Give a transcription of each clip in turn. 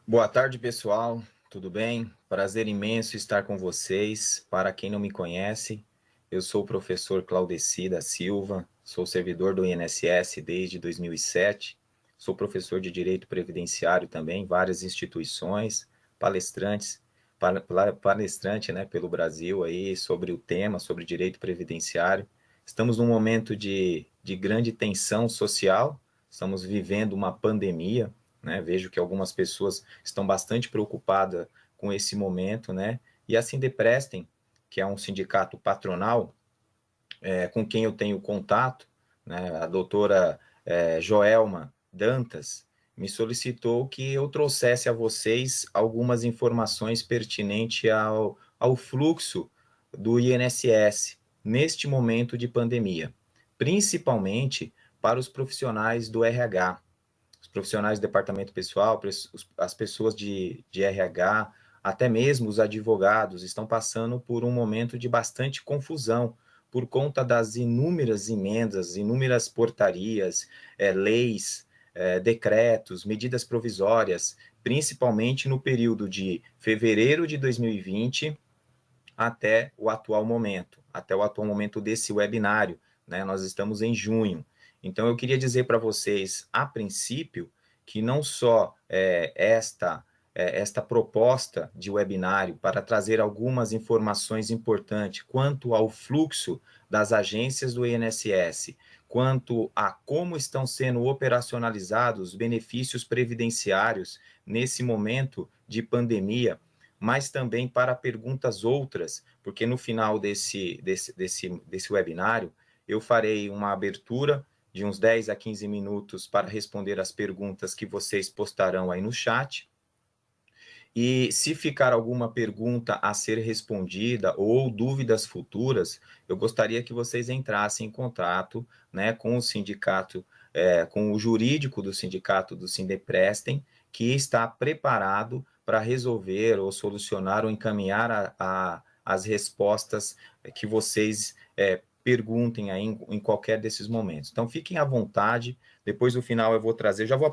Boa tarde, pessoal. Tudo bem? Prazer imenso estar com vocês. Para quem não me conhece, eu sou o professor Claudeci da Silva, sou servidor do INSS desde 2007, sou professor de Direito Previdenciário também, em várias instituições, palestrante, né, pelo Brasil aí sobre o tema, sobre direito previdenciário. Estamos num momento de grande tensão social, estamos vivendo uma pandemia, né? Vejo que algumas pessoas estão bastante preocupadas com esse momento, né? E a Sindeprestem, que é um sindicato patronal, com quem eu tenho contato, né? A doutora Joelma Dantas me solicitou que eu trouxesse a vocês algumas informações pertinentes ao fluxo do INSS neste momento de pandemia, principalmente para os profissionais do RH, os profissionais do departamento pessoal, as pessoas de RH, até mesmo os advogados estão passando por um momento de bastante confusão por conta das inúmeras emendas, inúmeras portarias, leis, decretos, medidas provisórias, principalmente no período de fevereiro de 2020 até o atual momento desse webinário, né? Nós estamos em junho. Então, eu queria dizer para vocês, a princípio, que não só esta proposta de webinário para trazer algumas informações importantes quanto ao fluxo das agências do INSS, quanto a como estão sendo operacionalizados os benefícios previdenciários nesse momento de pandemia, mas também para perguntas outras, porque no final desse webinário eu farei uma abertura de uns 10 a 15 minutos para responder as perguntas que vocês postarão aí no chat. E se ficar alguma pergunta a ser respondida ou dúvidas futuras, eu gostaria que vocês entrassem em contato, né, com o sindicato, com o jurídico do sindicato do Sindeprestem, que está preparado para resolver ou solucionar ou encaminhar as respostas que vocês perguntem aí em qualquer desses momentos. Então, fiquem à vontade. Depois, no final, eu vou trazer, já vou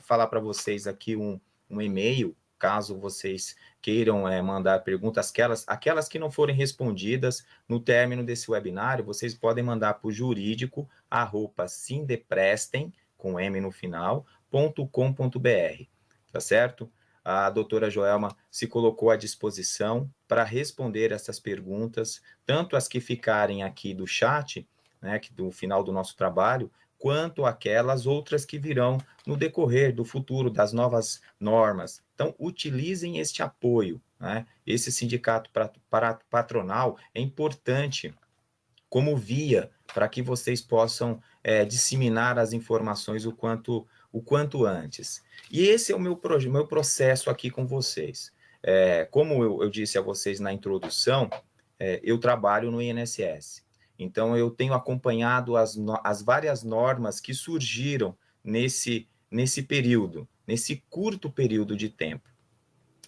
falar para vocês aqui um e-mail, caso vocês queiram mandar perguntas, aquelas que não forem respondidas no término desse webinário, vocês podem mandar para o jurídico@sindeprestem, com M no final, .com.br, tá certo? A doutora Joelma se colocou à disposição para responder essas perguntas, tanto as que ficarem aqui do chat, né, que do final do nosso trabalho, quanto aquelas outras que virão no decorrer do futuro, das novas normas. Então, utilizem este apoio, né? Esse sindicato patronal é importante como via para que vocês possam disseminar as informações o quanto antes. E esse é o meu processo aqui com vocês. Como eu disse a vocês na introdução, eu trabalho no INSS. Então, eu tenho acompanhado as várias normas que surgiram nesse período, nesse curto período de tempo.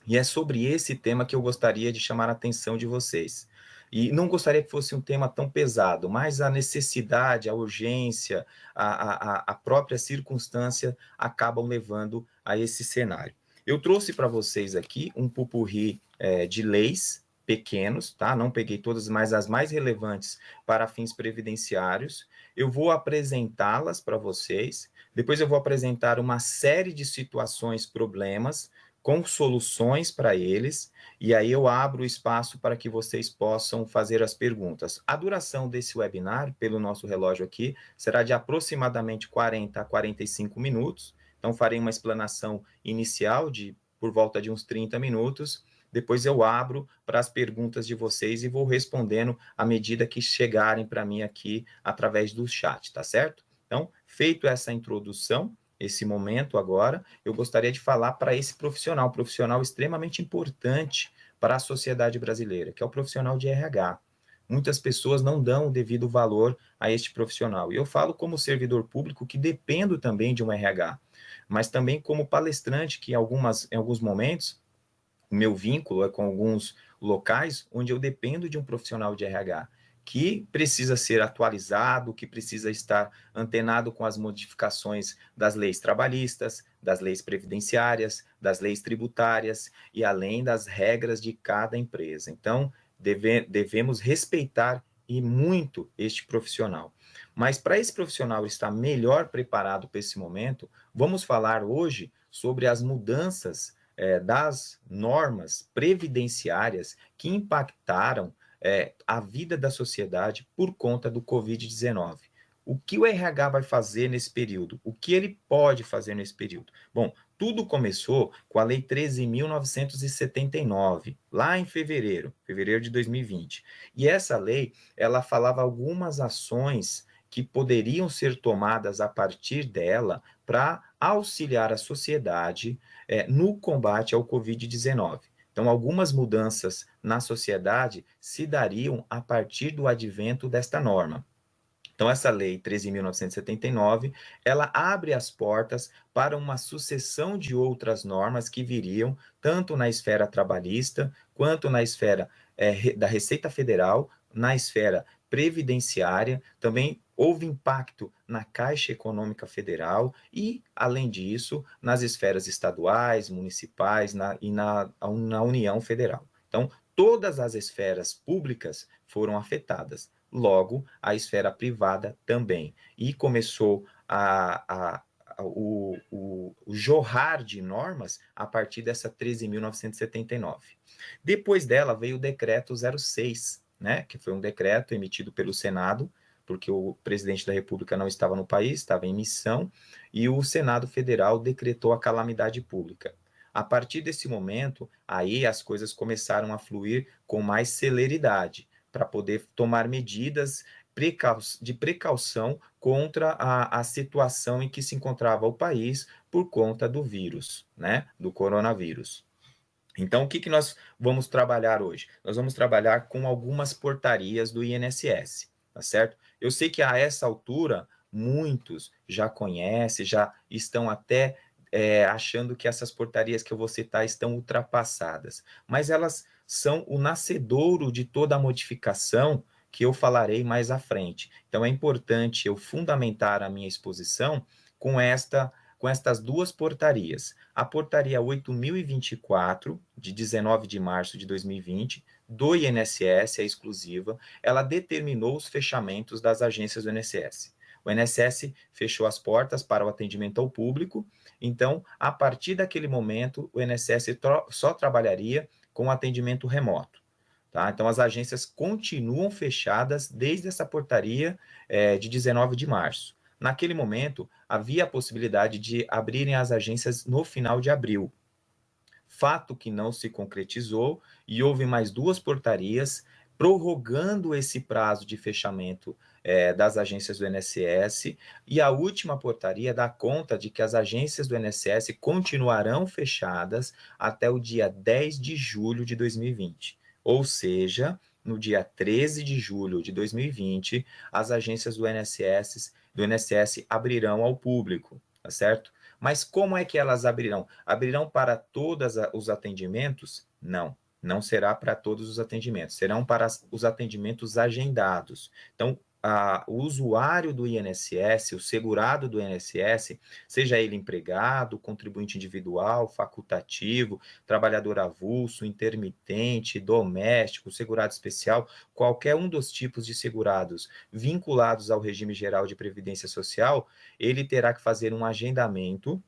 E é sobre esse tema que eu gostaria de chamar a atenção de vocês. E não gostaria que fosse um tema tão pesado, mas a necessidade, a urgência, a própria circunstância acabam levando a esse cenário. Eu trouxe para vocês aqui um pupurri de leis pequenos, tá? Não peguei todas, mas as mais relevantes para fins previdenciários. Eu vou apresentá-las para vocês, depois eu vou apresentar uma série de situações, problemas, com soluções para eles, e aí eu abro o espaço para que vocês possam fazer as perguntas. A duração desse webinar, pelo nosso relógio aqui, será de aproximadamente 40 a 45 minutos, então farei uma explanação inicial de por volta de uns 30 minutos, depois eu abro para as perguntas de vocês e vou respondendo à medida que chegarem para mim aqui através do chat, tá certo? Então, feito essa introdução, esse momento agora, eu gostaria de falar para esse profissional extremamente importante para a sociedade brasileira, que é o profissional de RH. Muitas pessoas não dão o devido valor a este profissional. E eu falo como servidor público que dependo também de um RH, mas também como palestrante que em alguns momentos o meu vínculo é com alguns locais onde eu dependo de um profissional de RH que precisa ser atualizado, que precisa estar antenado com as modificações das leis trabalhistas, das leis previdenciárias, das leis tributárias e além das regras de cada empresa. Então, devemos respeitar e muito este profissional. Mas para esse profissional estar melhor preparado para esse momento, vamos falar hoje sobre as mudanças das normas previdenciárias que impactaram a vida da sociedade por conta do Covid-19. O que o RH vai fazer nesse período? O que ele pode fazer nesse período? Bom, tudo começou com a Lei 13.979, lá em fevereiro de 2020. E essa lei, ela falava algumas ações que poderiam ser tomadas a partir dela para auxiliar a sociedade no combate ao Covid-19. Então, algumas mudanças na sociedade se dariam a partir do advento desta norma. Então, essa lei 13.979, ela abre as portas para uma sucessão de outras normas que viriam tanto na esfera trabalhista, quanto na esfera da Receita Federal, na esfera previdenciária, também houve impacto na Caixa Econômica Federal e, além disso, nas esferas estaduais, municipais e na União Federal. Então, todas as esferas públicas foram afetadas. Logo, a esfera privada também. E começou o jorrar de normas a partir dessa 13.979. Depois dela veio o decreto 06, né, que foi um decreto emitido pelo Senado, porque o presidente da República não estava no país, estava em missão, e o Senado Federal decretou a calamidade pública. A partir desse momento, aí as coisas começaram a fluir com mais celeridade, para poder tomar medidas de precaução contra a situação em que se encontrava o país por conta do vírus, né, do coronavírus. Então, o que nós vamos trabalhar hoje? Nós vamos trabalhar com algumas portarias do INSS, tá certo? Eu sei que a essa altura, muitos já conhecem, já estão até achando que essas portarias que eu vou citar estão ultrapassadas, mas elas são o nascedouro de toda a modificação que eu falarei mais à frente. Então, é importante eu fundamentar a minha exposição com estas duas portarias. A portaria 8.024, de 19 de março de 2020, do INSS, é exclusiva, ela determinou os fechamentos das agências do INSS. O INSS fechou as portas para o atendimento ao público, então, a partir daquele momento, o INSS só trabalharia com atendimento remoto. Tá? Então, as agências continuam fechadas desde essa portaria de 19 de março. Naquele momento, havia a possibilidade de abrirem as agências no final de abril. Fato que não se concretizou e houve mais duas portarias prorrogando esse prazo de fechamento das agências do INSS, e a última portaria dá conta de que as agências do INSS continuarão fechadas até o dia 10 de julho de 2020. Ou seja, no dia 13 de julho de 2020, as agências do INSS abrirão ao público, tá certo? Mas como é que elas abrirão? Abrirão para todos os atendimentos? Não, não será para todos os atendimentos, serão para os atendimentos agendados. Então, o usuário do INSS, o segurado do INSS, seja ele empregado, contribuinte individual, facultativo, trabalhador avulso, intermitente, doméstico, segurado especial, qualquer um dos tipos de segurados vinculados ao regime geral de previdência social, ele terá que fazer um agendamento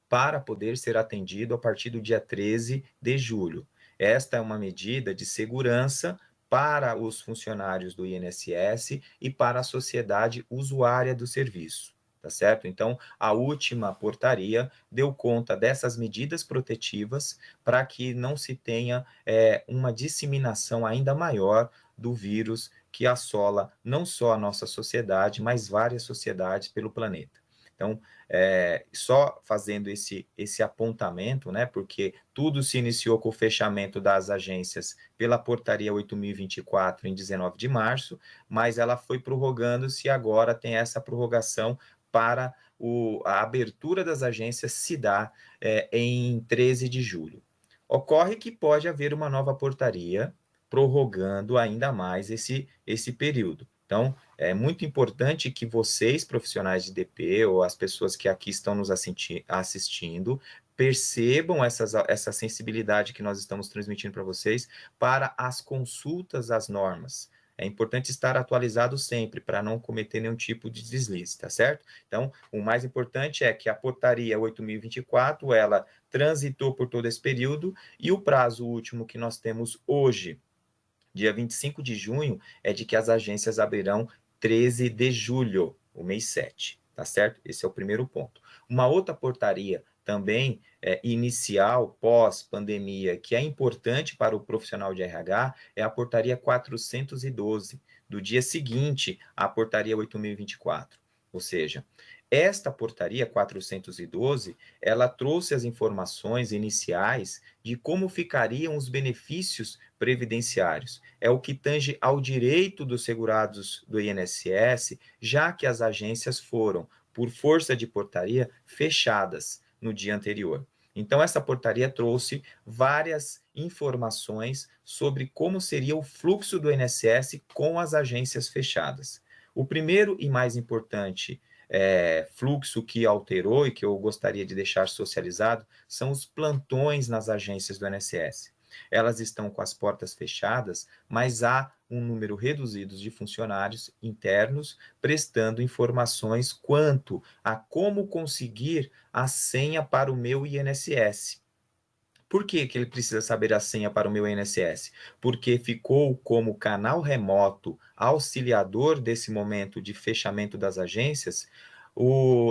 para poder ser atendido a partir do dia 13 de julho. Esta é uma medida de segurança para os funcionários do INSS e para a sociedade usuária do serviço, tá certo? Então, a última portaria deu conta dessas medidas protetivas para que não se tenha uma disseminação ainda maior do vírus que assola não só a nossa sociedade, mas várias sociedades pelo planeta. Então, só fazendo esse apontamento, né, porque tudo se iniciou com o fechamento das agências pela portaria 8.024 em 19 de março, mas ela foi prorrogando-se e agora tem essa prorrogação para a abertura das agências se dá em 13 de julho. Ocorre que pode haver uma nova portaria prorrogando ainda mais esse período. Então, é muito importante que vocês, profissionais de DP, ou as pessoas que aqui estão nos assistindo, percebam essa sensibilidade que nós estamos transmitindo para vocês para as consultas às normas. É importante estar atualizado sempre, para não cometer nenhum tipo de deslize, tá certo? Então, o mais importante é que a portaria 8.024, ela transitou por todo esse período, e o prazo último que nós temos hoje, dia 25 de junho, é de que as agências abrirão 13 de julho, o mês 7, tá certo? Esse é o primeiro ponto. Uma outra portaria também inicial, pós-pandemia, que é importante para o profissional de RH, é a portaria 412, do dia seguinte à portaria 8.024. Ou seja, esta portaria 412, ela trouxe as informações iniciais de como ficariam os benefícios previdenciários. É o que tange ao direito dos segurados do INSS, já que as agências foram, por força de portaria, fechadas no dia anterior. Então, essa portaria trouxe várias informações sobre como seria o fluxo do INSS com as agências fechadas. O primeiro e mais importante fluxo que alterou e que eu gostaria de deixar socializado são os plantões nas agências do INSS. Elas estão com as portas fechadas, mas há um número reduzido de funcionários internos prestando informações quanto a como conseguir a senha para o meu INSS. Por que que ele precisa saber a senha para o meu INSS? Porque ficou como canal remoto auxiliador desse momento de fechamento das agências,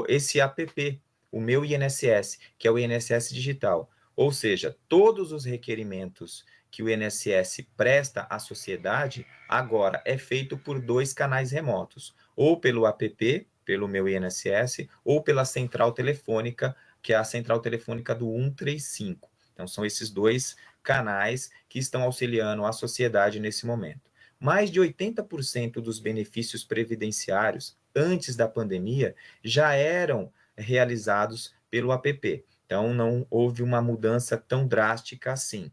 esse app, o meu INSS, que é o INSS digital. Ou seja, todos os requerimentos que o INSS presta à sociedade agora é feito por dois canais remotos, ou pelo app, pelo meu INSS, ou pela central telefônica, que é a central telefônica do 135. Então, são esses dois canais que estão auxiliando a sociedade nesse momento. Mais de 80% dos benefícios previdenciários antes da pandemia já eram realizados pelo app. Então, não houve uma mudança tão drástica assim.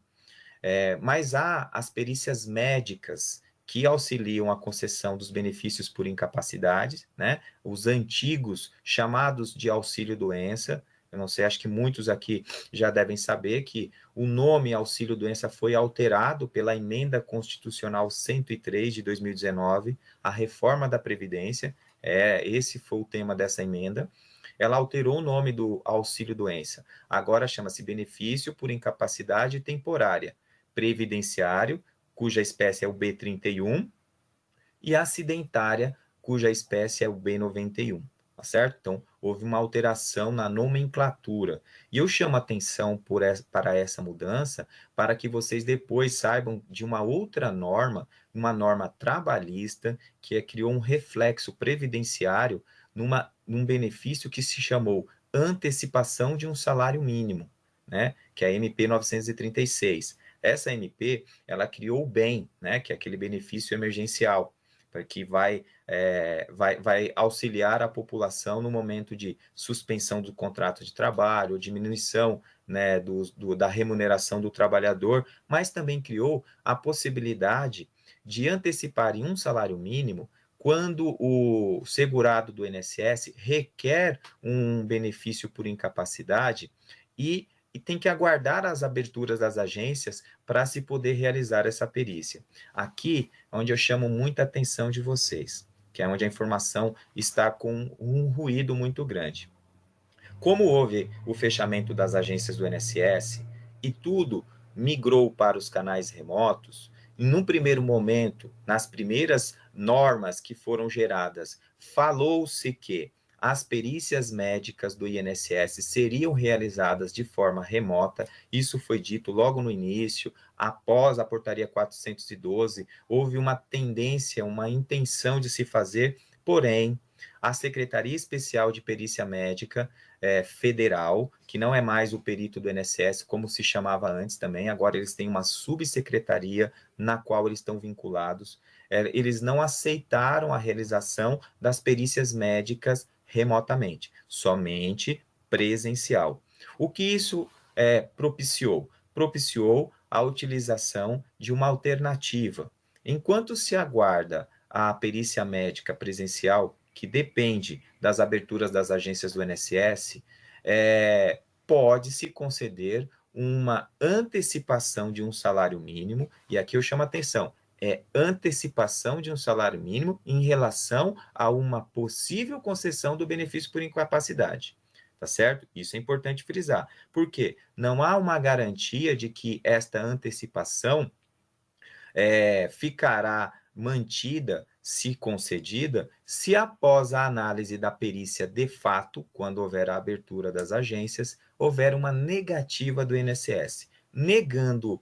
Mas há as perícias médicas que auxiliam a concessão dos benefícios por incapacidade, né? Os antigos chamados de auxílio-doença. Eu não sei, acho que muitos aqui já devem saber que o nome auxílio-doença foi alterado pela emenda constitucional 103 de 2019, a reforma da Previdência. Esse foi o tema dessa emenda. Ela alterou o nome do auxílio-doença. Agora chama-se benefício por incapacidade temporária previdenciário, cuja espécie é o B31, e acidentária, cuja espécie é o B91, tá certo? Então, houve uma alteração na nomenclatura. E eu chamo a atenção para essa mudança, para que vocês depois saibam de uma outra norma, uma norma trabalhista, que criou um reflexo previdenciário num benefício que se chamou antecipação de um salário mínimo, né? Que é a MP 936. Essa MP, ela criou o BEM, né, que é aquele benefício emergencial, que vai auxiliar a população no momento de suspensão do contrato de trabalho, diminuição, né, da remuneração do trabalhador, mas também criou a possibilidade de antecipar em um salário mínimo quando o segurado do INSS requer um benefício por incapacidade e tem que aguardar as aberturas das agências para se poder realizar essa perícia. Aqui é onde eu chamo muita atenção de vocês, que é onde a informação está com um ruído muito grande. Como houve o fechamento das agências do INSS e tudo migrou para os canais remotos, num primeiro momento, nas primeiras normas que foram geradas, falou-se que as perícias médicas do INSS seriam realizadas de forma remota. Isso foi dito logo no início, após a portaria 412, houve uma tendência, uma intenção de se fazer, porém, a Secretaria Especial de Perícia Médica federal, que não é mais o perito do INSS, como se chamava antes também, agora eles têm uma subsecretaria na qual eles estão vinculados. Eles não aceitaram a realização das perícias médicas remotamente, somente presencial. O que isso propiciou? Propiciou a utilização de uma alternativa. Enquanto se aguarda a perícia médica presencial, que depende das aberturas das agências do INSS, pode-se conceder uma antecipação de um salário mínimo, e aqui eu chamo a atenção, antecipação de um salário mínimo em relação a uma possível concessão do benefício por incapacidade. Tá certo? Isso é importante frisar. Por quê? Não há uma garantia de que esta antecipação ficará mantida, se concedida, se após a análise da perícia de fato, quando houver a abertura das agências, houver uma negativa do INSS. Negando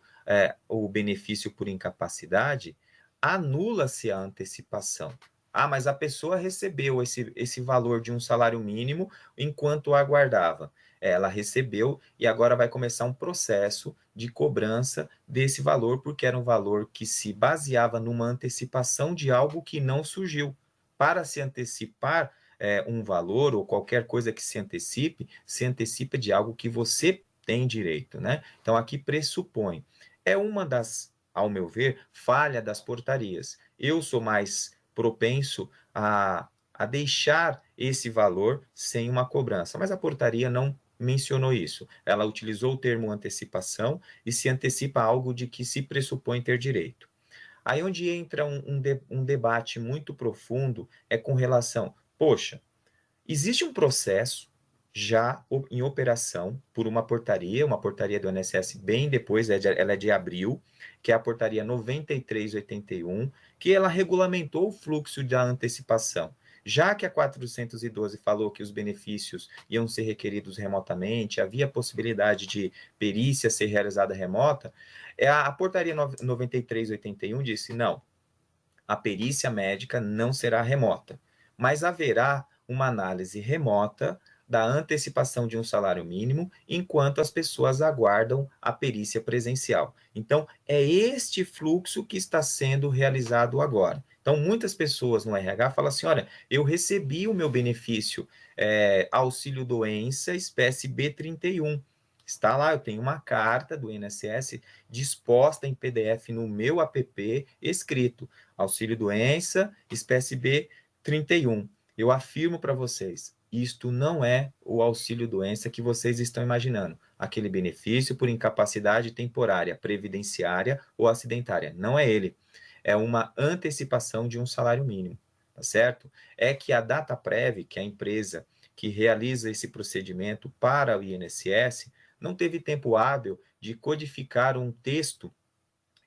o benefício por incapacidade, anula-se a antecipação. Ah, mas a pessoa recebeu esse valor de um salário mínimo enquanto aguardava. Ela recebeu e agora vai começar um processo de cobrança desse valor, porque era um valor que se baseava numa antecipação de algo que não surgiu. Para se antecipar um valor ou qualquer coisa que se antecipa de algo que você tem direito, né? Então, aqui pressupõe. É uma das, ao meu ver, falha das portarias. Eu sou mais propenso a deixar esse valor sem uma cobrança, mas a portaria não mencionou isso. Ela utilizou o termo antecipação e se antecipa algo de que se pressupõe ter direito. Aí onde entra um debate muito profundo é com relação, poxa, existe um processo já em operação por uma portaria do INSS bem depois, ela é de abril, que é a portaria 9381, que ela regulamentou o fluxo da antecipação. Já que a 412 falou que os benefícios iam ser requeridos remotamente, havia possibilidade de perícia ser realizada remota, a portaria 9381 disse, não, a perícia médica não será remota, mas haverá uma análise remota da antecipação de um salário mínimo enquanto as pessoas aguardam a perícia presencial. Então, é este fluxo que está sendo realizado agora. Então, muitas pessoas no RH falam assim: olha, eu recebi o meu benefício auxílio-doença, espécie B31. Está lá, eu tenho uma carta do INSS disposta em PDF no meu app, escrito auxílio doença, espécie B 31. Eu afirmo para vocês, isto não é o auxílio doença que vocês estão imaginando, aquele benefício por incapacidade temporária, previdenciária ou acidentária. Não é ele. É uma antecipação de um salário mínimo, tá certo? É que a DataPrev, que é a empresa que realiza esse procedimento para o INSS, não teve tempo hábil de codificar um texto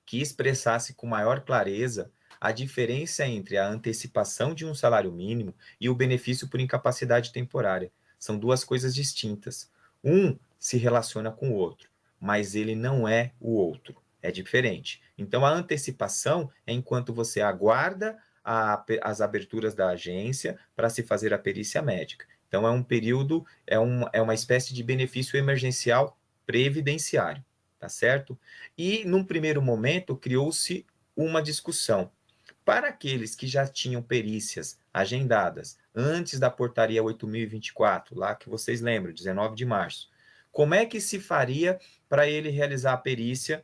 que expressasse com maior clareza a diferença entre a antecipação de um salário mínimo e o benefício por incapacidade temporária. São duas coisas distintas. Um se relaciona com o outro, mas ele não é o outro. É diferente. Então, a antecipação é enquanto você aguarda as aberturas da agência para se fazer a perícia médica. Então, é um período, é uma espécie de benefício emergencial previdenciário, tá certo? E, num primeiro momento, criou-se uma discussão. Para aqueles que já tinham perícias agendadas antes da portaria 8.024, lá que vocês lembram, 19 de março, como é que se faria para ele realizar a perícia,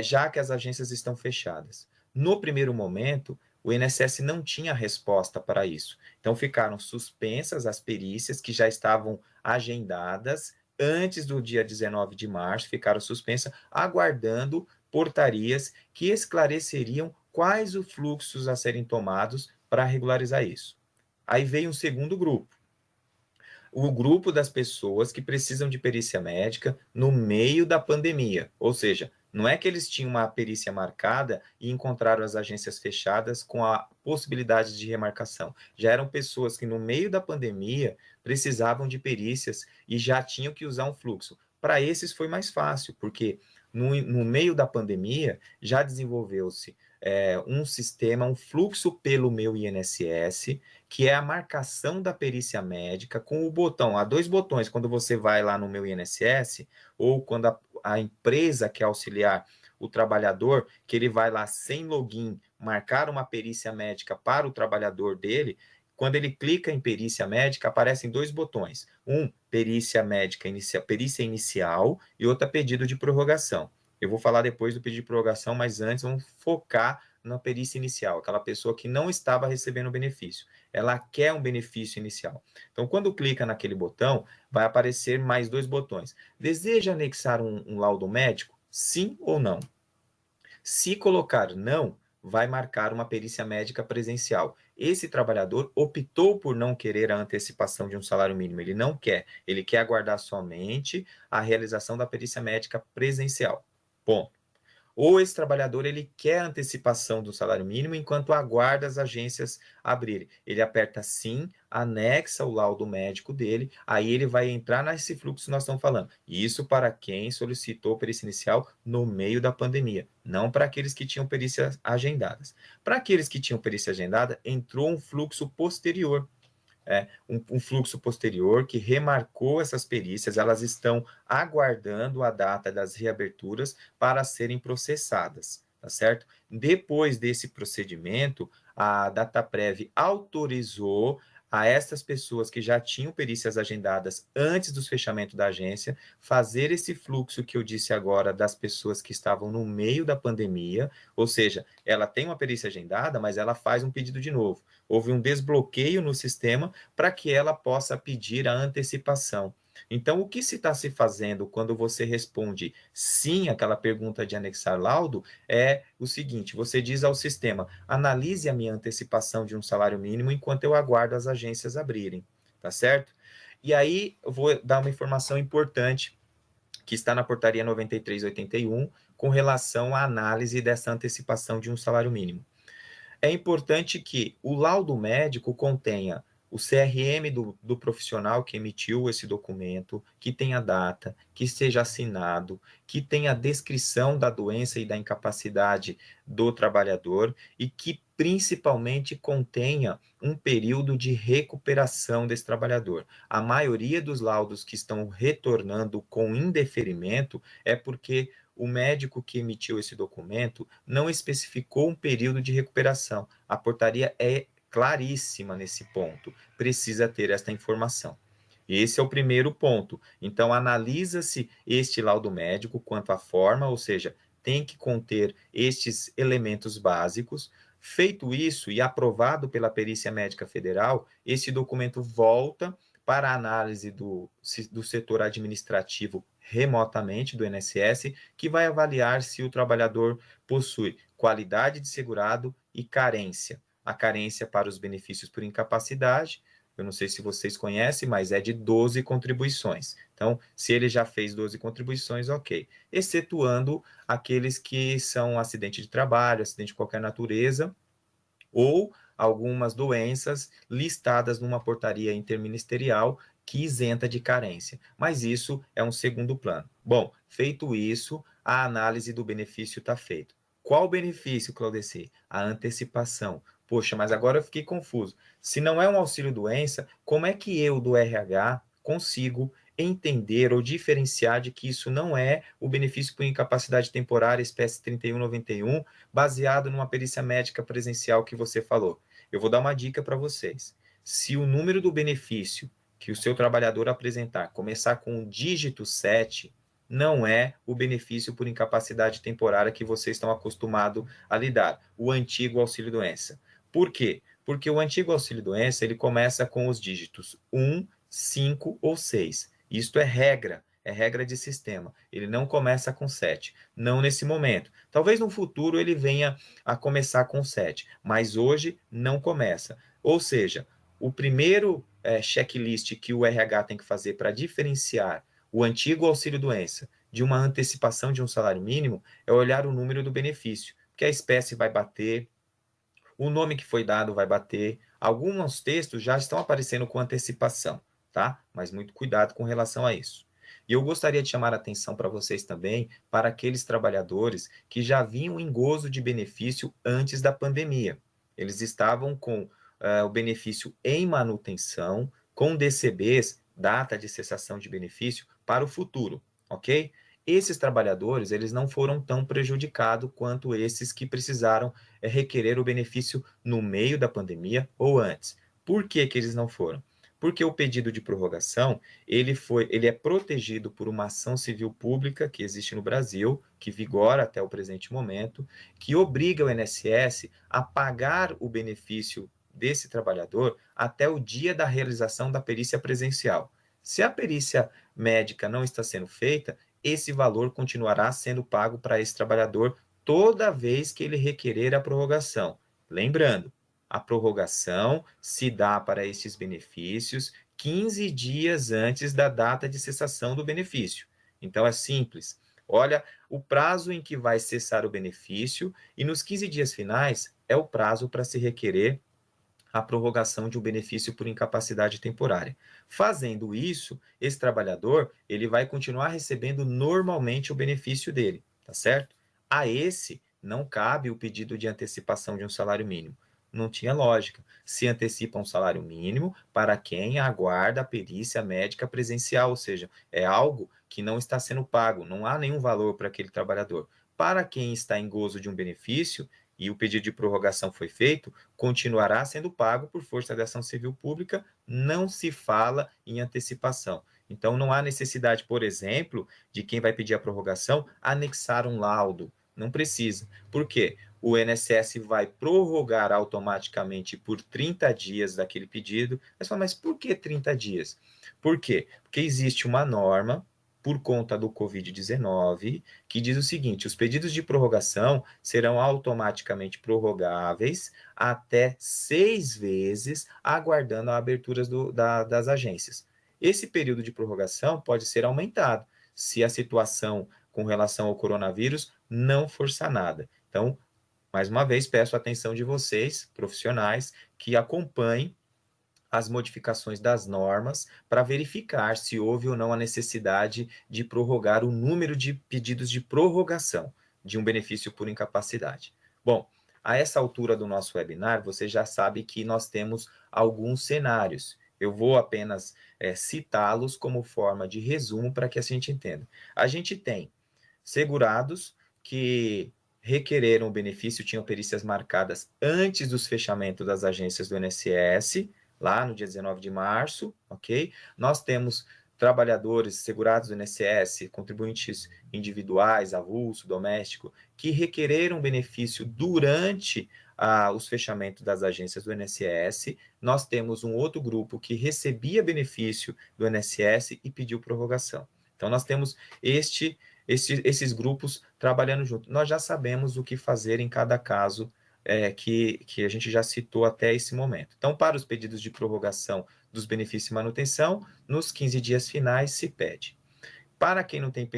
já que as agências estão fechadas? No primeiro momento, o INSS não tinha resposta para isso. Então, ficaram suspensas as perícias que já estavam agendadas antes do dia 19 de março, ficaram suspensas, aguardando portarias que esclareceriam quais os fluxos a serem tomados para regularizar isso. Aí veio um segundo grupo, o grupo das pessoas que precisam de perícia médica no meio da pandemia, ou seja, não é que eles tinham uma perícia marcada e encontraram as agências fechadas com a possibilidade de remarcação. Já eram pessoas que no meio da pandemia precisavam de perícias e já tinham que usar um fluxo. Para esses foi mais fácil, porque no meio da pandemia já desenvolveu-se um sistema, um fluxo pelo meu INSS, que é a marcação da perícia médica com o botão. Há dois botões quando você vai lá no meu INSS, ou quando a empresa quer auxiliar o trabalhador, que ele vai lá sem login, marcar uma perícia médica para o trabalhador dele. Quando ele clica em perícia médica, aparecem dois botões. Um, perícia médica inicial, perícia inicial, e outra, pedido de prorrogação. Eu vou falar depois do pedido de prorrogação, mas antes vamos focar na perícia inicial, aquela pessoa que não estava recebendo o benefício. Ela quer um benefício inicial. Então, quando clica naquele botão, vai aparecer mais 2 botões. Deseja anexar um laudo médico? Sim ou não? Se colocar não, vai marcar uma perícia médica presencial. Esse trabalhador optou por não querer a antecipação de um salário mínimo, ele não quer, ele quer aguardar somente a realização da perícia médica presencial. Ponto. Ou esse trabalhador ele quer antecipação do salário mínimo enquanto aguarda as agências abrirem. Ele aperta sim, anexa o laudo médico dele, aí ele vai entrar nesse fluxo que nós estamos falando. Isso para quem solicitou perícia inicial no meio da pandemia, não para aqueles que tinham perícias agendadas. Para aqueles que tinham perícia agendada, entrou um fluxo posterior, um fluxo posterior que remarcou essas perícias, elas estão aguardando a data das reaberturas para serem processadas, tá certo? Depois desse procedimento, a DataPrev autorizou a essas pessoas que já tinham perícias agendadas antes do fechamento da agência, fazer esse fluxo que eu disse agora das pessoas que estavam no meio da pandemia, ou seja, ela tem uma perícia agendada, mas ela faz um pedido de novo. Houve um desbloqueio no sistema para que ela possa pedir a antecipação. Então, o que se está se fazendo quando você responde sim àquela pergunta de anexar laudo é o seguinte: você diz ao sistema, analise a minha antecipação de um salário mínimo enquanto eu aguardo as agências abrirem, tá certo? E aí, eu vou dar uma informação importante que está na portaria 93/81 com relação à análise dessa antecipação de um salário mínimo. É importante que o laudo médico contenha o CRM do profissional que emitiu esse documento, que tenha data, que seja assinado, que tenha a descrição da doença e da incapacidade do trabalhador e que principalmente contenha um período de recuperação desse trabalhador. A maioria dos laudos que estão retornando com indeferimento é porque o médico que emitiu esse documento não especificou um período de recuperação. A portaria é claríssima nesse ponto. Precisa ter esta informação. Esse é o primeiro ponto. Então, analisa-se este laudo médico quanto à forma, ou seja, tem que conter estes elementos básicos. Feito isso e aprovado pela Perícia Médica Federal, esse documento volta para a análise do setor administrativo remotamente do INSS, que vai avaliar se o trabalhador possui qualidade de segurado e carência. A carência para os benefícios por incapacidade, eu não sei se vocês conhecem, mas é de 12 contribuições. Então, se ele já fez 12 contribuições, ok. Excetuando aqueles que são acidente de trabalho, acidente de qualquer natureza, ou algumas doenças listadas numa portaria interministerial que isenta de carência. Mas isso é um segundo plano. Bom, feito isso, a análise do benefício está feita. Qual o benefício, Claudeci? A antecipação. Poxa, mas agora eu fiquei confuso. Se não é um auxílio-doença, como é que eu, do RH, consigo entender ou diferenciar de que isso não é o benefício por incapacidade temporária, espécie 3191, baseado numa perícia médica presencial que você falou? Eu vou dar uma dica para vocês. Se o número do benefício que o seu trabalhador apresentar começar com o dígito 7, não é o benefício por incapacidade temporária que vocês estão acostumados a lidar, o antigo auxílio-doença. Por quê? Porque o antigo auxílio-doença ele começa com os dígitos 1, 5 ou 6. Isto é regra de sistema. Ele não começa com 7, não nesse momento. Talvez no futuro ele venha a começar com 7, mas hoje não começa. Ou seja, o primeiro checklist que o RH tem que fazer para diferenciar o antigo auxílio-doença de uma antecipação de um salário mínimo é olhar o número do benefício, que a espécie vai bater, o nome que foi dado vai bater. Alguns textos já estão aparecendo com antecipação, tá? Mas muito cuidado com relação a isso. E eu gostaria de chamar a atenção para vocês também para aqueles trabalhadores que já vinham em gozo de benefício antes da pandemia. Eles estavam com o benefício em manutenção, com DCBs, data de cessação de benefício, para o futuro, ok? Esses trabalhadores, eles não foram tão prejudicados quanto esses que precisaram requerer o benefício no meio da pandemia ou antes. Por que que eles não foram? Porque o pedido de prorrogação, ele é protegido por uma ação civil pública que existe no Brasil, que vigora até o presente momento, que obriga o INSS a pagar o benefício desse trabalhador até o dia da realização da perícia presencial. Se a perícia médica não está sendo feita, esse valor continuará sendo pago para esse trabalhador toda vez que ele requerer a prorrogação. Lembrando, a prorrogação se dá para estes benefícios 15 dias antes da data de cessação do benefício. Então é simples. Olha o prazo em que vai cessar o benefício e nos 15 dias finais é o prazo para se requerer a prorrogação de um benefício por incapacidade temporária. Fazendo isso, esse trabalhador, ele vai continuar recebendo normalmente o benefício dele, tá certo? A esse não cabe o pedido de antecipação de um salário mínimo. Não tinha lógica. Se antecipa um salário mínimo para quem aguarda a perícia médica presencial, ou seja, é algo que não está sendo pago, não há nenhum valor para aquele trabalhador. Para quem está em gozo de um benefício, e o pedido de prorrogação foi feito, continuará sendo pago por força da ação civil pública, não se fala em antecipação. Então, não há necessidade, por exemplo, de quem vai pedir a prorrogação anexar um laudo. Não precisa. Por quê? O INSS vai prorrogar automaticamente por 30 dias daquele pedido. Mas por que 30 dias? Por quê? Porque existe uma norma por conta do Covid-19, que diz o seguinte: os pedidos de prorrogação serão automaticamente prorrogáveis até 6 vezes, aguardando a abertura das agências. Esse período de prorrogação pode ser aumentado se a situação com relação ao coronavírus não for sanada. Então, mais uma vez, peço a atenção de vocês, profissionais, que acompanhem as modificações das normas para verificar se houve ou não a necessidade de prorrogar o número de pedidos de prorrogação de um benefício por incapacidade. Bom, a essa altura do nosso webinar, você já sabe que nós temos alguns cenários. Eu vou apenas citá-los como forma de resumo para que a gente entenda. A gente tem segurados que requereram o benefício, tinham perícias marcadas antes dos fechamentos das agências do INSS, lá no dia 19 de março, ok? Nós temos trabalhadores segurados do INSS, contribuintes individuais, avulso, doméstico, que requereram benefício durante os fechamentos das agências do INSS. Nós temos um outro grupo que recebia benefício do INSS e pediu prorrogação. Então, nós temos esses grupos trabalhando junto. Nós já sabemos o que fazer em cada caso que a gente já citou até esse momento. Então, para os pedidos de prorrogação dos benefícios de manutenção, nos 15 dias finais se pede. Para quem não tem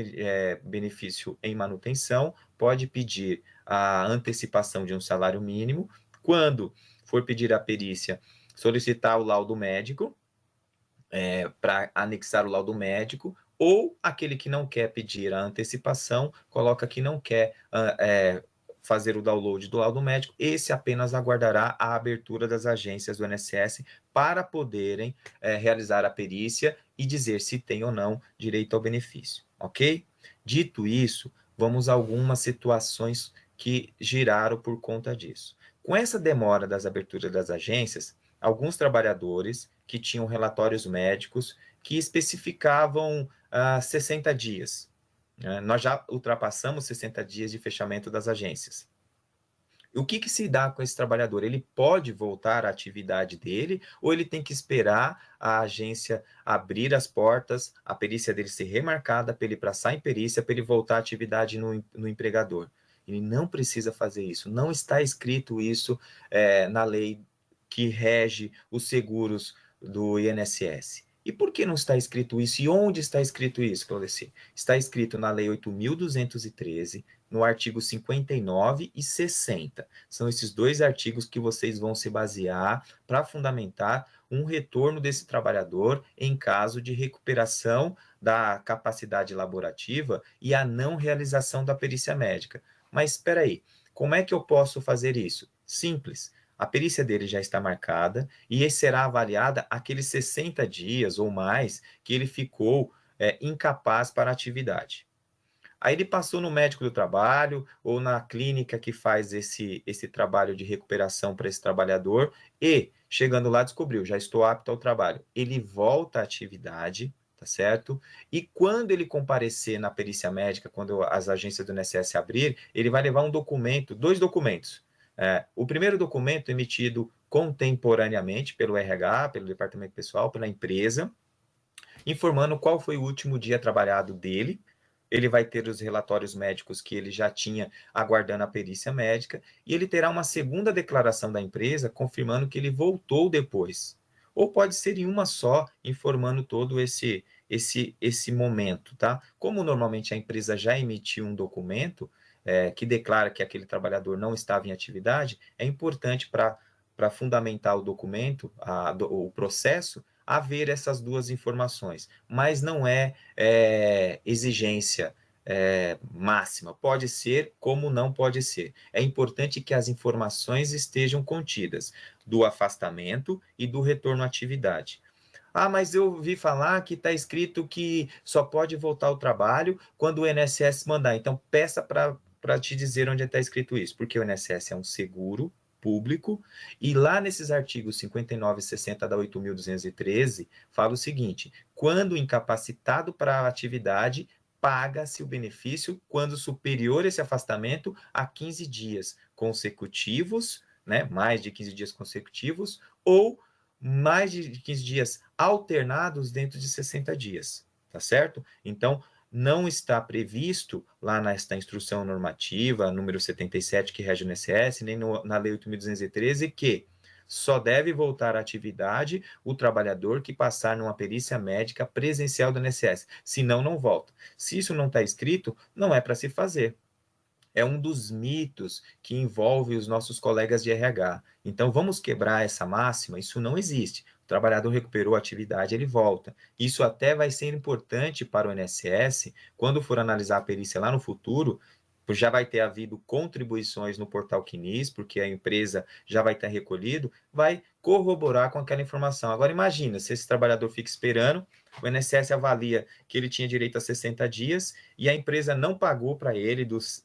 benefício em manutenção, pode pedir a antecipação de um salário mínimo. Quando for pedir a perícia, solicitar o laudo médico, para anexar o laudo médico, ou aquele que não quer pedir a antecipação, coloca que não quer fazer o download do laudo médico, esse apenas aguardará a abertura das agências do INSS para poderem realizar a perícia e dizer se tem ou não direito ao benefício, ok? Dito isso, vamos a algumas situações que giraram por conta disso. Com essa demora das aberturas das agências, alguns trabalhadores que tinham relatórios médicos que especificavam 60 dias. Nós já ultrapassamos 60 dias de fechamento das agências. O que se dá com esse trabalhador? Ele pode voltar à atividade dele ou ele tem que esperar a agência abrir as portas, a perícia dele ser remarcada para ele passar em perícia, para ele voltar à atividade no empregador? Ele não precisa fazer isso. Não está escrito isso na lei que rege os seguros do INSS. E por que não está escrito isso? E onde está escrito isso, Claudeci? Está escrito na Lei 8.213, no artigo 59 e 60. São esses dois artigos que vocês vão se basear para fundamentar um retorno desse trabalhador em caso de recuperação da capacidade laborativa e a não realização da perícia médica. Mas espera aí, como é que eu posso fazer isso? Simples. A perícia dele já está marcada e será avaliada aqueles 60 dias ou mais que ele ficou incapaz para a atividade. Aí ele passou no médico do trabalho ou na clínica que faz esse trabalho de recuperação para esse trabalhador e Chegando lá, descobriu, já estou apto ao trabalho. Ele volta à atividade, tá certo? E quando ele comparecer na perícia médica, quando as agências do INSS abrir, ele vai levar um documento, 2 documentos. O primeiro documento emitido contemporaneamente pelo RH, pelo departamento pessoal, pela empresa, informando qual foi o último dia trabalhado dele. Ele vai ter os relatórios médicos que ele já tinha aguardando a perícia médica, e ele terá uma segunda declaração da empresa confirmando que ele voltou depois. Ou pode ser em uma só, informando todo esse momento, tá? Como normalmente a empresa já emitiu um documento que declara que aquele trabalhador não estava em atividade, é importante para fundamentar o documento, o processo, haver essas 2 informações, mas não é exigência máxima. Pode ser, como não pode ser. É importante que as informações estejam contidas do afastamento e do retorno à atividade. Ah, mas eu ouvi falar que está escrito que só pode voltar ao trabalho quando o INSS mandar. Então, peça para te dizer onde está escrito isso, porque o INSS é um seguro público, e lá nesses artigos 59 e 60 da 8.213, fala o seguinte: quando incapacitado para a atividade, paga-se o benefício quando superior esse afastamento a 15 dias consecutivos, né, mais de 15 dias consecutivos, ou mais de 15 dias alternados dentro de 60 dias, tá certo? Então, não está previsto lá nesta instrução normativa, número 77, que rege o INSS, nem na Lei 8.213, que só deve voltar à atividade o trabalhador que passar numa perícia médica presencial do INSS, senão não volta. Se isso não está escrito, não é para se fazer. É um dos mitos que envolve os nossos colegas de RH. Então, vamos quebrar essa máxima? Isso não existe. O trabalhador recuperou a atividade, ele volta. Isso até vai ser importante para o INSS, quando for analisar a perícia lá no futuro, já vai ter havido contribuições no portal CNIS, porque a empresa já vai ter recolhido, vai corroborar com aquela informação. Agora, imagina, se esse trabalhador fica esperando, o INSS avalia que ele tinha direito a 60 dias e a empresa não pagou para ele dos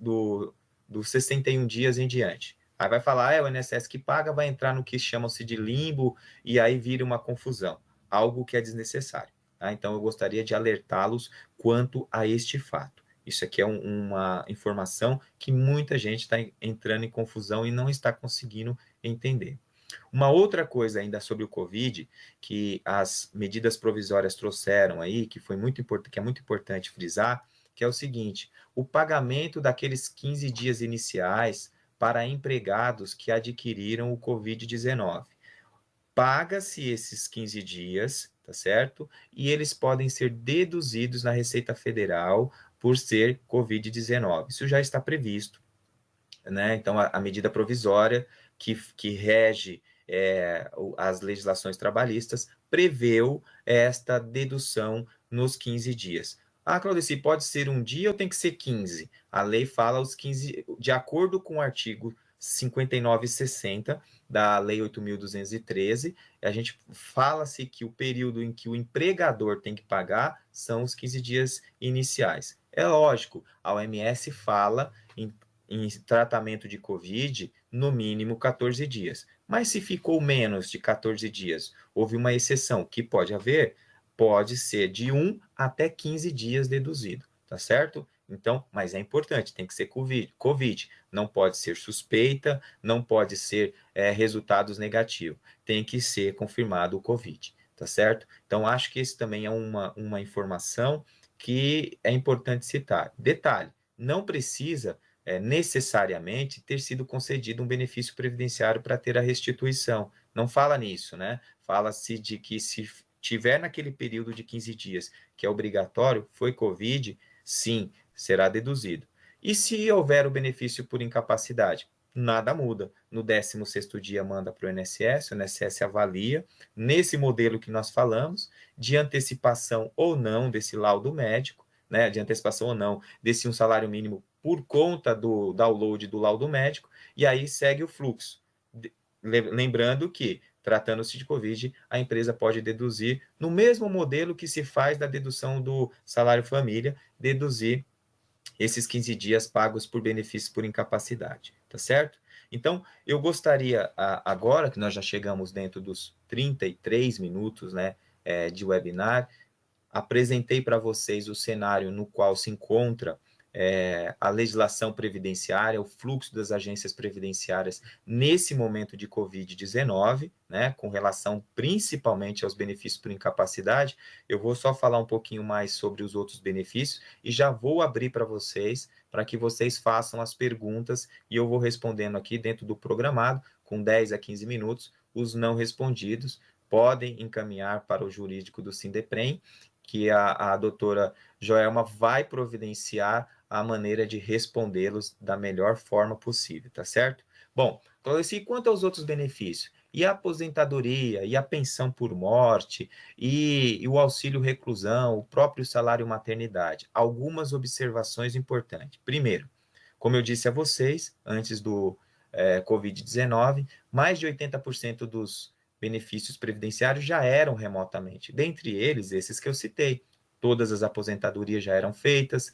61 dias em diante. Aí vai falar, o INSS que paga, vai entrar no que chamam-se de limbo, e aí vira uma confusão, algo que é desnecessário. Tá? Então, eu gostaria de alertá-los quanto a este fato. Isso aqui é uma informação que muita gente está entrando em confusão e não está conseguindo entender. Uma outra coisa ainda sobre o Covid, que as medidas provisórias trouxeram aí, que foi muito importante, que é muito importante frisar, que é o seguinte: o pagamento daqueles 15 dias iniciais para empregados que adquiriram o Covid-19. Paga-se esses 15 dias, tá certo? E eles podem ser deduzidos na Receita Federal por ser Covid-19. Isso já está previsto, né? Então, a medida provisória que rege as legislações trabalhistas preveu esta dedução nos 15 dias. Ah, Claudeci, pode ser um dia ou tem que ser 15? A lei fala os 15, de acordo com o artigo 59 e 60 da Lei 8.213, a gente fala-se que o período em que o empregador tem que pagar são os 15 dias iniciais. É lógico, a OMS fala em tratamento de Covid, no mínimo 14 dias. Mas se ficou menos de 14 dias, houve uma exceção, que pode haver, pode ser de 1 até 15 dias deduzido, tá certo? Então, mas é importante, tem que ser COVID, não pode ser suspeita, não pode ser resultados negativos, tem que ser confirmado o COVID, tá certo? Então, acho que esse também é uma informação que é importante citar. Detalhe, não precisa necessariamente ter sido concedido um benefício previdenciário para ter a restituição. Não fala nisso, né? Fala-se de que se tiver naquele período de 15 dias, que é obrigatório, foi Covid, sim, será deduzido. E se houver o benefício por incapacidade? Nada muda. No 16º dia manda para o INSS avalia, nesse modelo que nós falamos, de antecipação ou não desse laudo médico, né, de antecipação ou não desse um salário mínimo por conta do download do laudo médico, e aí segue o fluxo. Lembrando que, tratando-se de Covid, a empresa pode deduzir, no mesmo modelo que se faz da dedução do salário família, deduzir esses 15 dias pagos por benefício por incapacidade, tá certo? Então, eu gostaria, agora que nós já chegamos dentro dos 33 minutos, né, de webinar, apresentei para vocês o cenário no qual se encontra a legislação previdenciária, o fluxo das agências previdenciárias nesse momento de Covid-19, né, com relação principalmente aos benefícios por incapacidade. Eu vou só falar um pouquinho mais sobre os outros benefícios e já vou abrir para vocês, para que vocês façam as perguntas e eu vou respondendo aqui dentro do programado, com 10 a 15 minutos, os não respondidos podem encaminhar para o jurídico do Sindeprem, que a doutora Joelma vai providenciar a maneira de respondê-los da melhor forma possível, tá certo? Bom, então, e quanto aos outros benefícios? E a aposentadoria, e a pensão por morte, e o auxílio reclusão, o próprio salário maternidade. Algumas observações importantes. Primeiro, como eu disse a vocês, antes do Covid-19, mais de 80% dos benefícios previdenciários já eram remotamente. Dentre eles, esses que eu citei. Todas as aposentadorias já eram feitas,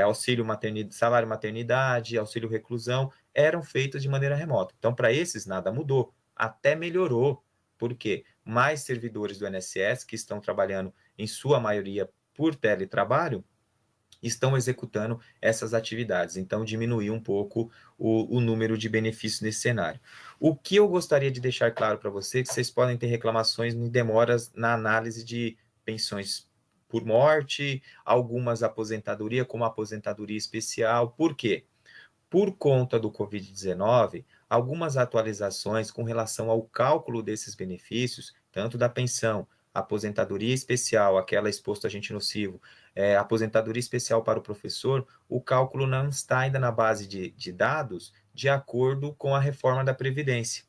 auxílio maternidade, salário maternidade, auxílio reclusão, eram feitas de maneira remota. Então, para esses, nada mudou, até melhorou. Por quê? Mais servidores do INSS, que estão trabalhando, em sua maioria, por teletrabalho, estão executando essas atividades. Então, diminuiu um pouco o número de benefícios nesse cenário. O que eu gostaria de deixar claro para vocês é que vocês podem ter reclamações em demoras na análise de pensões por morte, algumas aposentadoria, como a aposentadoria especial. Por quê? Por conta do Covid-19, algumas atualizações com relação ao cálculo desses benefícios, tanto da pensão, aposentadoria especial, aquela exposta a agente nocivo, aposentadoria especial para o professor, o cálculo não está ainda na base de dados de acordo com a reforma da Previdência.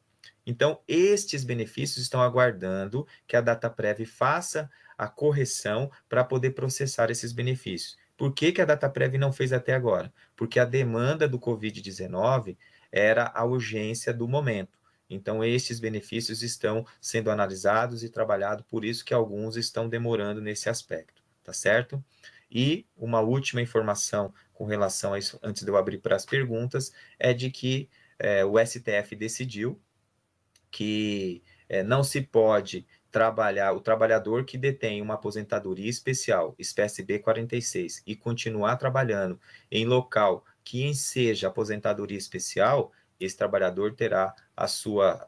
Então, estes benefícios estão aguardando que a Dataprev faça a correção para poder processar esses benefícios. Por que a Dataprev não fez até agora? Porque a demanda do Covid-19 era a urgência do momento. Então, estes benefícios estão sendo analisados e trabalhados, por isso que alguns estão demorando nesse aspecto, tá certo? E uma última informação com relação a isso, antes de eu abrir para as perguntas, é de que o STF decidiu que não se pode trabalhar, o trabalhador que detém uma aposentadoria especial, espécie B46, e continuar trabalhando em local que enseja aposentadoria especial, esse trabalhador terá a sua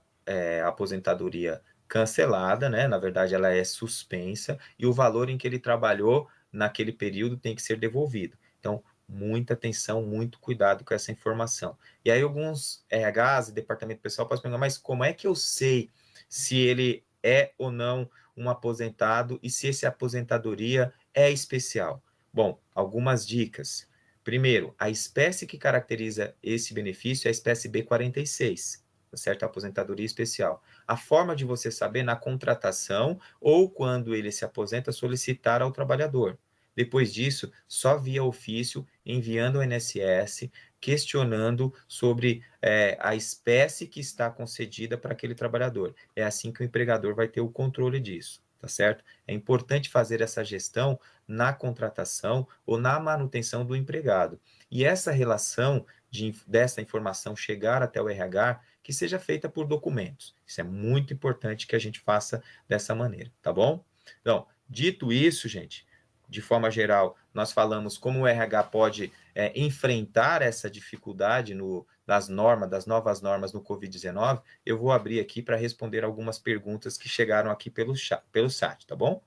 aposentadoria cancelada, né? Na verdade, ela é suspensa, e o valor em que ele trabalhou naquele período tem que ser devolvido. Então, muita atenção, muito cuidado com essa informação. E aí alguns RHs e departamento pessoal podem perguntar, mas como é que eu sei se ele é ou não um aposentado e se essa aposentadoria é especial? Bom, algumas dicas. Primeiro, a espécie que caracteriza esse benefício é a espécie B46, tá certo? A aposentadoria especial. A forma de você saber na contratação ou quando ele se aposenta, solicitar ao trabalhador. Depois disso, só via ofício, enviando ao INSS, questionando sobre a espécie que está concedida para aquele trabalhador. É assim que o empregador vai ter o controle disso, tá certo? É importante fazer essa gestão na contratação ou na manutenção do empregado. E essa relação dessa informação chegar até o RH, que seja feita por documentos. Isso é muito importante que a gente faça dessa maneira, tá bom? Então, dito isso, gente, de forma geral, nós falamos como o RH pode enfrentar essa dificuldade das novas normas no Covid-19. Eu vou abrir aqui para responder algumas perguntas que chegaram aqui pelo chat, tá bom?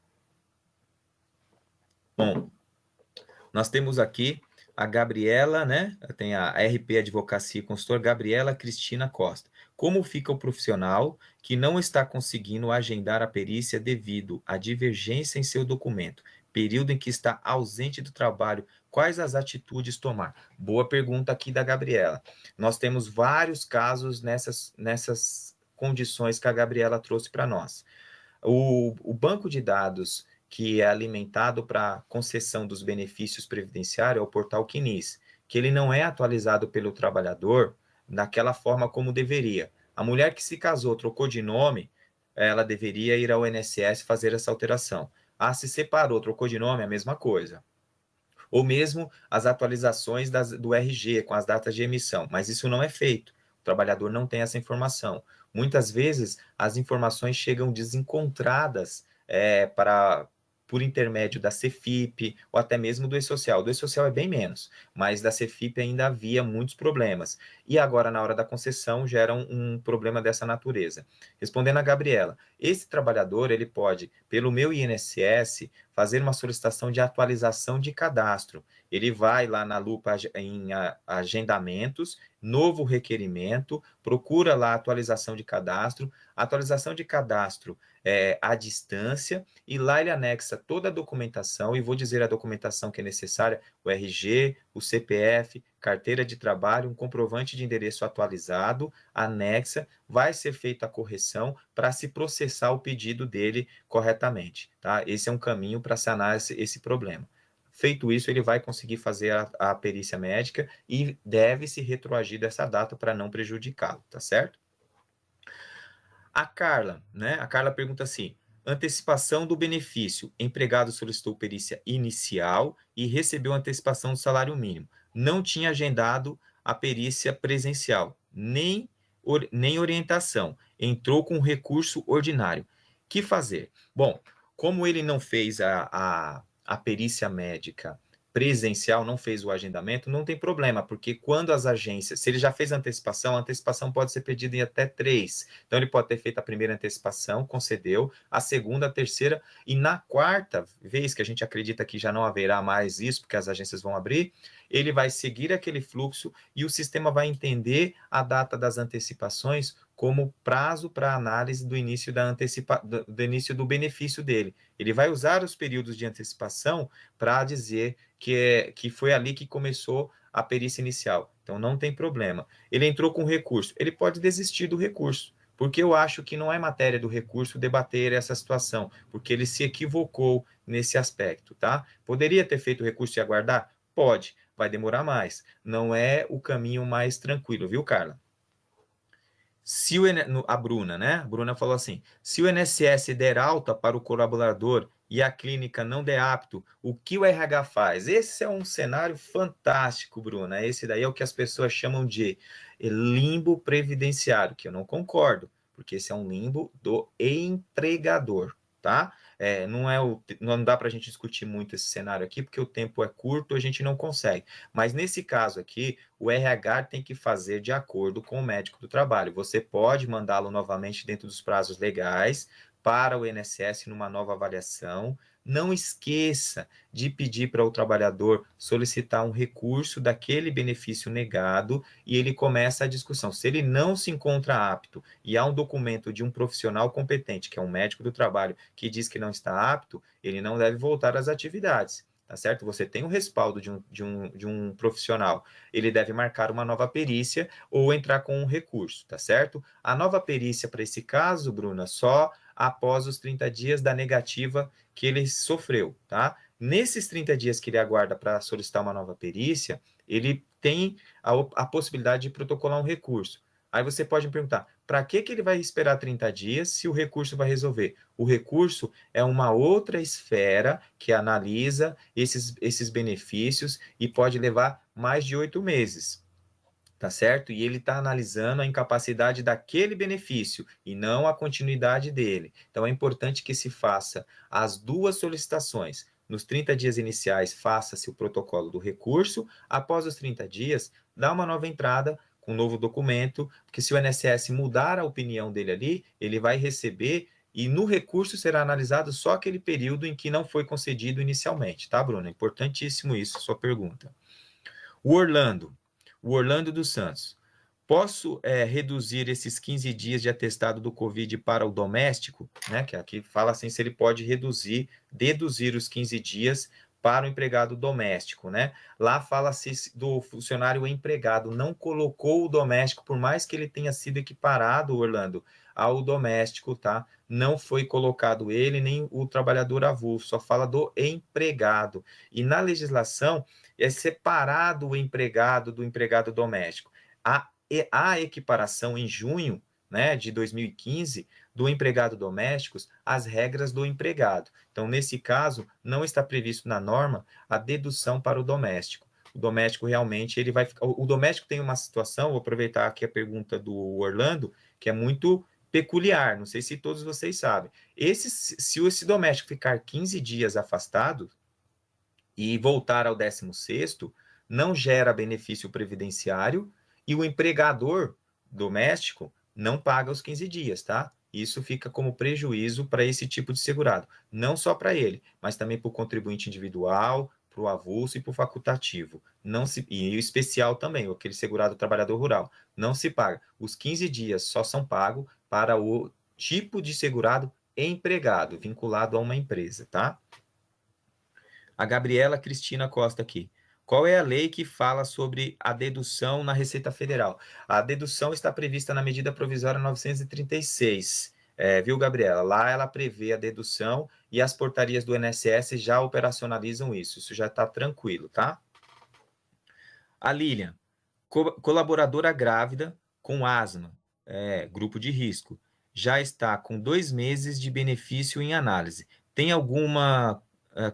Bom, nós temos aqui a Gabriela, né? Tem a RP Advocacia e Consultor, Gabriela Cristina Costa. Como fica o profissional que não está conseguindo agendar a perícia devido à divergência em seu documento, período em que está ausente do trabalho, quais as atitudes tomar? Boa pergunta aqui da Gabriela. Nós temos vários casos nessas condições que a Gabriela trouxe para nós. O banco de dados que é alimentado para concessão dos benefícios previdenciários é o portal Quinis, que ele não é atualizado pelo trabalhador daquela forma como deveria. A mulher que se casou, trocou de nome, ela deveria ir ao INSS fazer essa alteração. Ah, se separou, trocou de nome, é a mesma coisa. Ou mesmo as atualizações do RG com as datas de emissão, mas isso não é feito. O trabalhador não tem essa informação. Muitas vezes, as informações chegam desencontradas por intermédio da Cefip ou até mesmo do E-Social. Do E-Social é bem menos, mas da Cefip ainda havia muitos problemas. E agora, na hora da concessão, gera um problema dessa natureza. Respondendo a Gabriela, esse trabalhador, ele pode, pelo meu INSS, fazer uma solicitação de atualização de cadastro. Ele vai lá na lupa em agendamentos, novo requerimento, procura lá atualização de cadastro, à distância, e lá ele anexa toda a documentação, e vou dizer a documentação que é necessária, o RG, o CPF, carteira de trabalho, um comprovante de endereço atualizado, anexa, vai ser feita a correção para se processar o pedido dele corretamente, tá? Esse é um caminho para sanar esse problema. Feito isso, ele vai conseguir fazer a perícia médica e deve se retroagir dessa data para não prejudicá-lo, tá certo? A Carla, né? A Carla pergunta assim: antecipação do benefício. Empregado solicitou perícia inicial e recebeu antecipação do salário mínimo. Não tinha agendado a perícia presencial, nem orientação. Entrou com recurso ordinário. Que fazer? Bom, como ele não fez a perícia médica presencial, não fez o agendamento, não tem problema, porque quando as agências, se ele já fez a antecipação pode ser pedida em até 3. Então, ele pode ter feito a primeira antecipação, concedeu, a segunda, a terceira, e na quarta vez, que a gente acredita que já não haverá mais isso, porque as agências vão abrir, ele vai seguir aquele fluxo e o sistema vai entender a data das antecipações como prazo para análise do início do início do benefício dele. Ele vai usar os períodos de antecipação para dizer que foi ali que começou a perícia inicial. Então, não tem problema. Ele entrou com recurso. Ele pode desistir do recurso, porque eu acho que não é matéria do recurso debater essa situação, porque ele se equivocou nesse aspecto, tá? Poderia ter feito o recurso e aguardar? Pode, vai demorar mais. Não é o caminho mais tranquilo, viu, Carla? Se a Bruna, né? A Bruna falou assim: se o INSS der alta para o colaborador e a clínica não der apto, o que o RH faz? Esse é um cenário fantástico, Bruna. Esse daí é o que as pessoas chamam de limbo previdenciário, que eu não concordo, porque esse é um limbo do empregador, tá? Não dá para a gente discutir muito esse cenário aqui, porque o tempo é curto, a gente não consegue. Mas nesse caso aqui, o RH tem que fazer de acordo com o médico do trabalho. Você pode mandá-lo novamente dentro dos prazos legais para o INSS numa nova avaliação. Não esqueça de pedir para o trabalhador solicitar um recurso daquele benefício negado e ele começa a discussão. Se ele não se encontra apto e há um documento de um profissional competente, que é um médico do trabalho, que diz que não está apto, ele não deve voltar às atividades. Tá certo? Você tem o respaldo de um profissional. Ele deve marcar uma nova perícia ou entrar com um recurso, tá certo? A nova perícia para esse caso, Bruna, só após os 30 dias da negativa que ele sofreu, tá? Nesses 30 dias que ele aguarda para solicitar uma nova perícia, ele tem a possibilidade de protocolar um recurso. Aí você pode me perguntar, para que ele vai esperar 30 dias se o recurso vai resolver? O recurso é uma outra esfera que analisa esses benefícios e pode levar mais de 8 meses, tá certo? E ele está analisando a incapacidade daquele benefício e não a continuidade dele. Então, é importante que se faça as duas solicitações. Nos 30 dias iniciais, faça-se o protocolo do recurso. Após os 30 dias, dá uma nova entrada com um novo documento, porque se o INSS mudar a opinião dele ali, ele vai receber e no recurso será analisado só aquele período em que não foi concedido inicialmente, tá, Bruno? É importantíssimo isso, sua pergunta. O Orlando, o Orlando dos Santos. Posso reduzir esses 15 dias de atestado do Covid para o doméstico? Né? Que aqui fala assim, se ele pode deduzir os 15 dias para o empregado doméstico, né? Lá fala-se do funcionário empregado, não colocou o doméstico, por mais que ele tenha sido equiparado, Orlando, ao doméstico, tá? Não foi colocado ele, nem o trabalhador avulso, só fala do empregado. E na legislação, é separado o empregado do empregado doméstico. A equiparação em junho, né, de 2015 do empregado doméstico às regras do empregado. Então, nesse caso, não está previsto na norma a dedução para o doméstico. o doméstico realmente ele vai ficar. O doméstico tem uma situação, vou aproveitar aqui a pergunta do Orlando, que é muito peculiar, não sei se todos vocês sabem. Se esse doméstico ficar 15 dias afastado e voltar ao 16º, não gera benefício previdenciário e o empregador doméstico não paga os 15 dias, tá? Isso fica como prejuízo para esse tipo de segurado. Não só para ele, mas também para o contribuinte individual, para o avulso e para o facultativo. Não se, e o especial também, aquele segurado trabalhador rural. Não se paga. Os 15 dias só são pagos para o tipo de segurado empregado, vinculado a uma empresa, tá? A Gabriela Cristina Costa aqui. Qual é a lei que fala sobre a dedução na Receita Federal? A dedução está prevista na medida provisória 936, viu, Gabriela? Lá ela prevê a dedução e as portarias do INSS já operacionalizam isso. Isso já está tranquilo, tá? A Lilian, colaboradora grávida com asma, grupo de risco, já está com 2 meses de benefício em análise. Tem alguma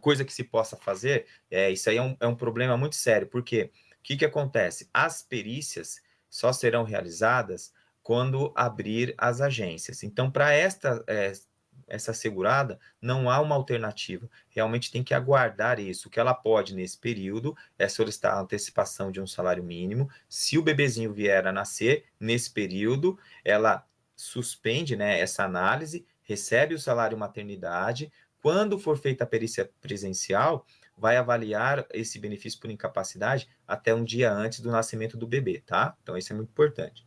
coisa que se possa fazer? Isso aí é um problema muito sério, porque o que acontece? As perícias só serão realizadas quando abrir as agências. Então, para essa segurada, não há uma alternativa. Realmente tem que aguardar isso. O que ela pode, nesse período, é solicitar a antecipação de um salário mínimo. Se o bebezinho vier a nascer, nesse período, ela suspende, né, essa análise, recebe o salário maternidade. Quando for feita a perícia presencial, vai avaliar esse benefício por incapacidade até um dia antes do nascimento do bebê, tá? Então, isso é muito importante.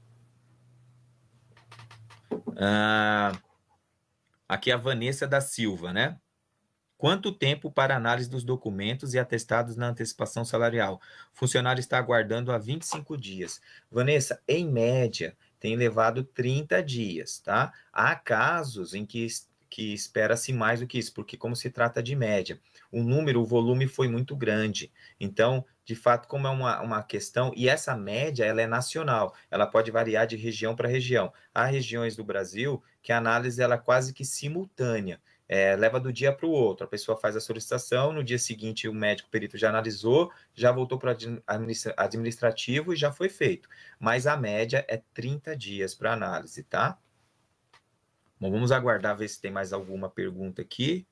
Aqui é a Vanessa da Silva, né? Quanto tempo para análise dos documentos e atestados na antecipação salarial? O funcionário está aguardando há 25 dias. Vanessa, em média, tem levado 30 dias, tá? Há casos em que espera-se mais do que isso, porque como se trata de média, o volume foi muito grande. Então, de fato, como é uma questão, e essa média, ela é nacional, ela pode variar de região para região. Há regiões do Brasil que a análise ela é quase que simultânea. Leva do dia para o outro. A pessoa faz a solicitação, no dia seguinte o médico perito já analisou, já voltou para o administrativo e já foi feito. Mas a média é 30 dias para análise, tá? Bom, vamos aguardar ver se tem mais alguma pergunta aqui.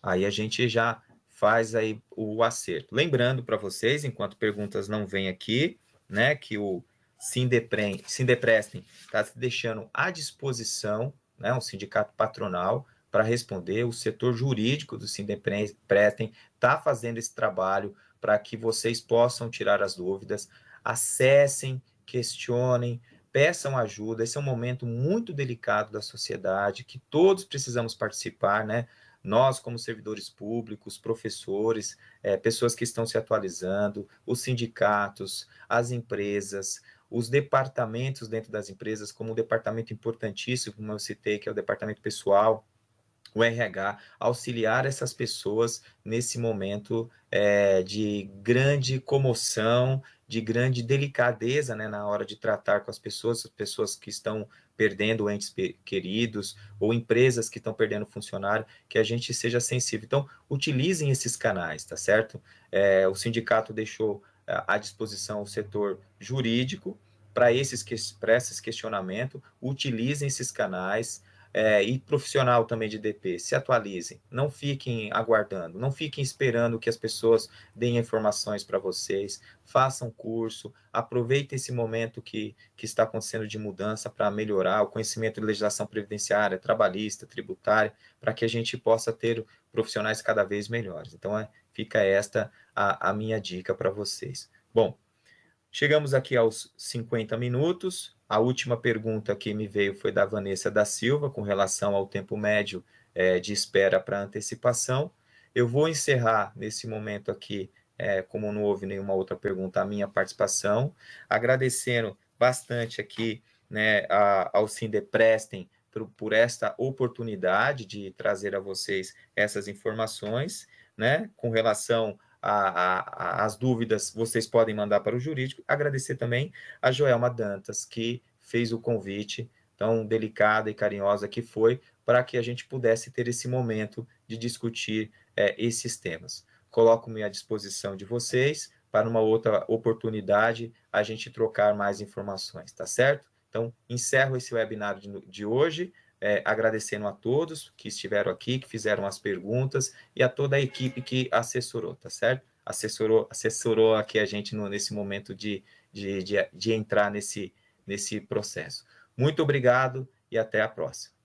Aí a gente já faz aí o acerto. Lembrando para vocês, enquanto perguntas não vêm aqui, né, que o Sindeprestem está se deixando à disposição, né, um sindicato patronal, para responder. O setor jurídico do Sindeprestem está fazendo esse trabalho para que vocês possam tirar as dúvidas, acessem, questionem, peçam ajuda. Esse é um momento muito delicado da sociedade, que todos precisamos participar, né? Nós, como servidores públicos, professores, pessoas que estão se atualizando, os sindicatos, as empresas, os departamentos dentro das empresas, como um departamento importantíssimo, como eu citei, que é o departamento pessoal, o RH, auxiliar essas pessoas nesse momento de grande comoção, de grande delicadeza, né, na hora de tratar com as pessoas que estão perdendo entes queridos, ou empresas que estão perdendo funcionário, que a gente seja sensível. Então, utilizem esses canais, tá certo? O sindicato deixou à disposição o setor jurídico para esses questionamentos, utilizem esses canais, e profissional também de DP, se atualizem, não fiquem aguardando, não fiquem esperando que as pessoas deem informações para vocês, façam curso, aproveitem esse momento que está acontecendo de mudança para melhorar o conhecimento de legislação previdenciária, trabalhista, tributária, para que a gente possa ter profissionais cada vez melhores. Então, fica esta a minha dica para vocês. Bom, chegamos aqui aos 50 minutos. A última pergunta que me veio foi da Vanessa da Silva, com relação ao tempo médio de espera para antecipação. Eu vou encerrar nesse momento aqui, como não houve nenhuma outra pergunta, a minha participação, agradecendo bastante aqui, né, ao Sindeprestem por esta oportunidade de trazer a vocês essas informações, né, com relação as dúvidas vocês podem mandar para o jurídico. Agradecer também a Joelma Dantas, que fez o convite tão delicada e carinhosa que foi, para que a gente pudesse ter esse momento de discutir esses temas. Coloco-me à disposição de vocês para uma outra oportunidade a gente trocar mais informações, tá certo? Então, encerro esse webinar de hoje, agradecendo a todos que estiveram aqui, que fizeram as perguntas, e a toda a equipe que assessorou, tá certo? Assessorou aqui a gente nesse momento de entrar nesse processo. Muito obrigado e até a próxima.